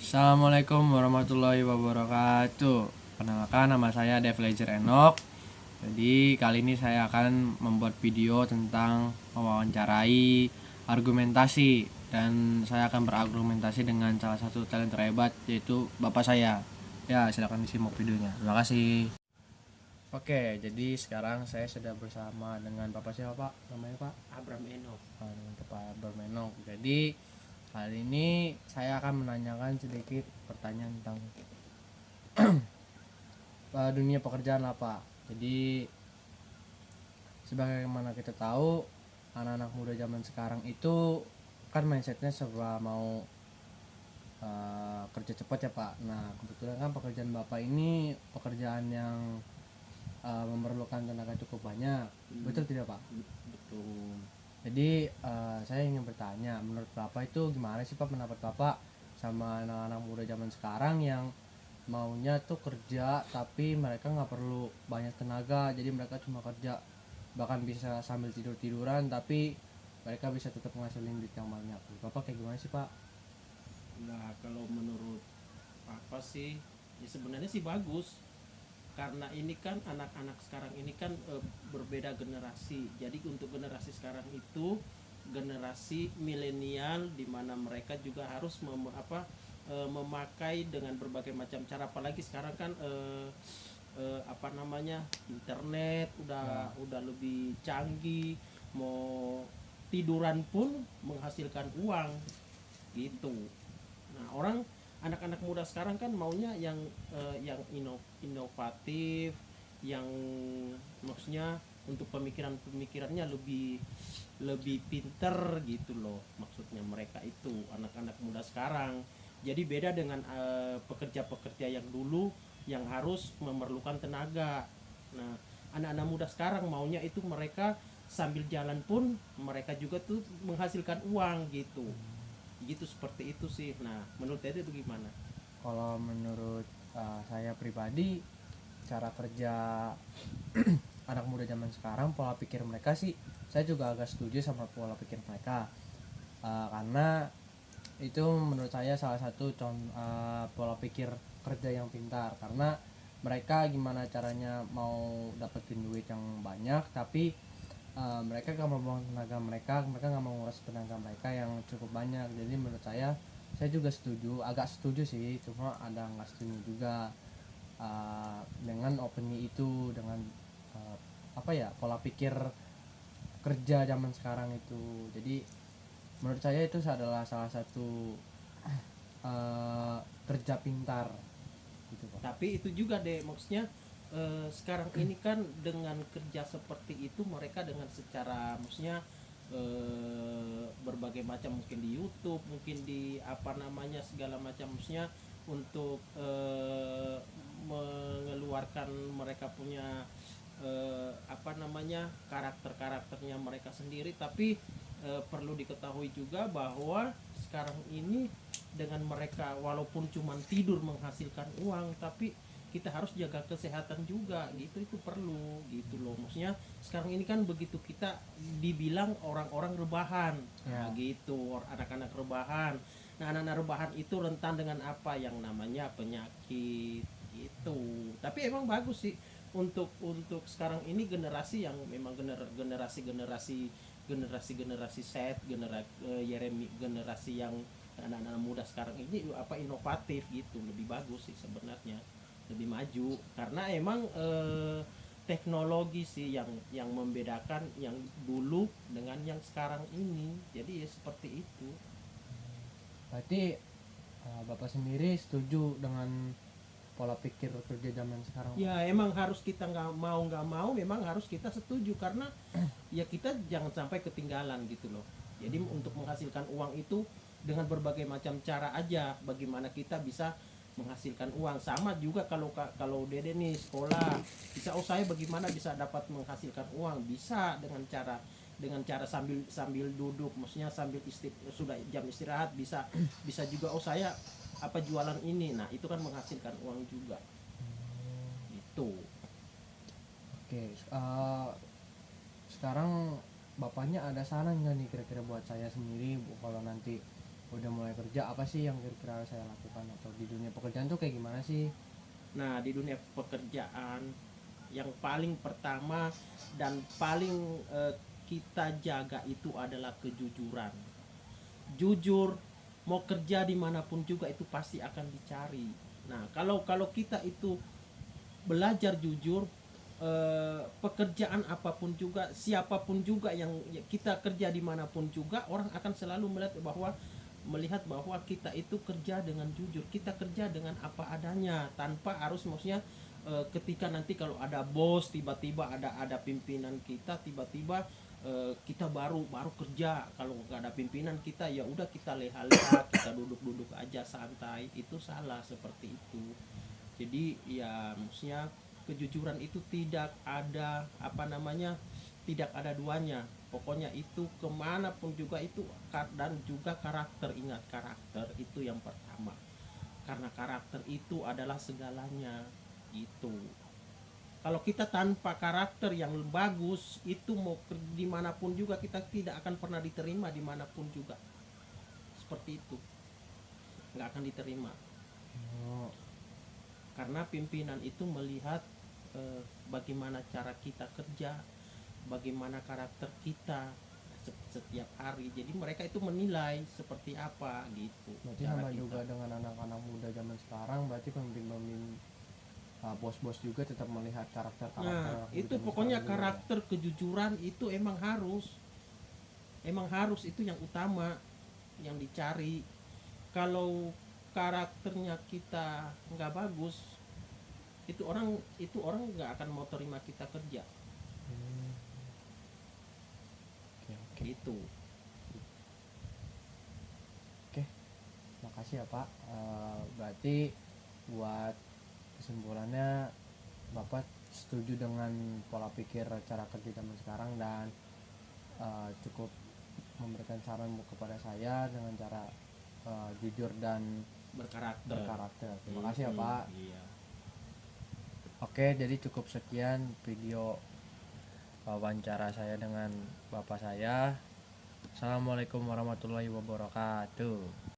Assalamualaikum warahmatullahi wabarakatuh. Perkenalkan, nama saya Dev Ledger Enoch. Jadi kali ini saya akan membuat video tentang mewawancarai argumentasi, dan saya akan berargumentasi dengan salah satu talent terhebat, yaitu bapak saya. Ya, silakan disimak videonya. Terima kasih. Oke, jadi sekarang saya sudah bersama dengan bapak siapa, Pak? Namanya, Pak? Abraham Enoch. Dengan Pak Bermenok. Jadi kali ini saya akan menanyakan sedikit pertanyaan tentang dunia pekerjaan lah, Pak. Jadi sebagaimana kita tahu, anak-anak muda zaman sekarang itu kan mindsetnya serba mau kerja cepat ya, Pak. Nah, kebetulan kan pekerjaan bapak ini pekerjaan yang memerlukan tenaga cukup banyak. Betul tidak, Pak? Betul. Jadi saya ingin bertanya, menurut bapak itu gimana sih, Pak, pendapat bapak sama anak-anak muda zaman sekarang yang maunya tuh kerja tapi mereka nggak perlu banyak tenaga, jadi mereka cuma kerja, bahkan bisa sambil tidur-tiduran tapi mereka bisa tetap menghasilkan duit yang banyak. Bapak kayak gimana sih, Pak? Nah, kalau menurut apa sih? Ya sebenarnya sih bagus. Karena ini kan anak-anak sekarang ini kan berbeda generasi. Jadi untuk generasi sekarang itu generasi milenial, di mana mereka juga harus memakai dengan berbagai macam cara, apalagi sekarang kan internet udah lebih canggih, mau tiduran pun menghasilkan uang gitu. Nah, anak-anak muda sekarang kan maunya yang inovatif, yang maksudnya untuk pemikirannya lebih lebih pinter gitu loh, maksudnya mereka itu anak-anak muda sekarang. Jadi beda dengan pekerja-pekerja yang dulu yang harus memerlukan tenaga. Nah, anak-anak muda sekarang maunya itu mereka sambil jalan pun mereka juga tuh menghasilkan uang gitu. Gitu, seperti itu sih. Nah, menurut Tete itu gimana? Kalau menurut saya pribadi, cara kerja anak muda zaman sekarang, pola pikir mereka sih saya juga agak setuju sama pola pikir mereka. Karena itu menurut saya salah satu pola pikir kerja yang pintar, karena mereka gimana caranya mau dapetin duit yang banyak tapi mereka gak mau buang tenaga mereka gak mau nguras tenaga mereka yang cukup banyak. Jadi menurut saya juga setuju, agak setuju sih, cuma ada nggak setuju juga dengan opini itu, dengan pola pikir kerja zaman sekarang itu. Jadi menurut saya itu adalah salah satu kerja pintar gitu, Pak. Tapi itu juga deh, maksudnya sekarang ini kan dengan kerja seperti itu mereka dengan secara maksudnya berbagai macam, mungkin di YouTube, mungkin di segala macam, maksudnya untuk mengeluarkan mereka punya karakternya mereka sendiri. Tapi perlu diketahui juga bahwa sekarang ini dengan mereka walaupun cuma tidur menghasilkan uang, tapi kita harus jaga kesehatan juga gitu, itu perlu gitu loh. Maksudnya sekarang ini kan begitu kita dibilang orang-orang rebahan, nah gitu, anak-anak rebahan. Nah, anak-anak rebahan itu rentan dengan apa yang namanya penyakit gitu. Tapi emang bagus sih untuk sekarang ini generasi yang memang generasi set generasi yang anak-anak muda sekarang ini inovatif gitu, lebih bagus sih sebenarnya, lebih maju. Karena emang teknologi sih yang membedakan yang dulu dengan yang sekarang ini. Jadi ya seperti itu. Berarti Bapak sendiri setuju dengan pola pikir kerja zaman sekarang, Pak? Ya emang harus, kita nggak mau memang harus kita setuju, karena ya kita jangan sampai ketinggalan gitu loh. Jadi untuk menghasilkan uang itu dengan berbagai macam cara aja, bagaimana kita bisa menghasilkan uang. Sama juga kalau Dede nih sekolah, bisa saya bagaimana bisa dapat menghasilkan uang, bisa dengan cara sambil sambil duduk, maksudnya sudah jam istirahat, bisa bisa juga saya jualan ini. Nah, itu kan menghasilkan uang juga itu. Oke, sekarang bapaknya ada saran nggak nih kira-kira buat saya sendiri, kalau nanti udah mulai kerja, apa sih yang kira-kira saya lakukan, atau di dunia pekerjaan tuh kayak gimana sih? Nah, di dunia pekerjaan yang paling pertama dan paling kita jaga itu adalah kejujuran. Jujur, mau kerja dimanapun juga itu pasti akan dicari. Nah, kalau kalau kita itu belajar jujur, pekerjaan apapun juga, siapapun juga yang kita kerja dimanapun juga, orang akan selalu melihat bahwa kita itu kerja dengan jujur, kita kerja dengan apa adanya, tanpa harus maksudnya ketika nanti kalau ada bos, tiba-tiba ada pimpinan kita, tiba-tiba kita baru baru kerja, kalau nggak ada pimpinan kita ya udah kita leha-leha, kita duduk-duduk aja santai, itu salah seperti itu. Jadi ya maksudnya kejujuran itu tidak ada apa namanya, tidak ada duanya, pokoknya itu kemanapun juga itu. Dan juga karakter, ingat karakter itu yang pertama, karena karakter itu adalah segalanya itu. Kalau kita tanpa karakter yang bagus itu mau dimanapun juga kita tidak akan pernah diterima dimanapun juga, seperti itu, nggak akan diterima. Oh, Karena pimpinan itu melihat bagaimana cara kita kerja, bagaimana karakter kita setiap hari. Jadi mereka itu menilai seperti apa gitu berarti cara sama kita. juga dengan anak-anak muda zaman sekarang, berarti pemimpin-pemimpin, bos-bos juga tetap melihat karakter-karakter Nah, anak muda itu zaman pokoknya sekarang juga ya. karakter, kejujuran itu emang harus itu yang utama yang dicari. Kalau karakternya kita nggak bagus, itu orang nggak akan mau terima kita kerja. Hmm, oke oke Itu. oke, makasih ya Pak. Berarti buat kesimpulannya, Bapak setuju dengan pola pikir cara kerja zaman sekarang, dan cukup memberikan saran kepada saya dengan cara jujur dan Berkarakter. berkarakter. Terima kasih ya Pak. Iya. Oke, jadi cukup sekian video wawancara saya dengan Bapak saya. Assalamualaikum warahmatullahi wabarakatuh.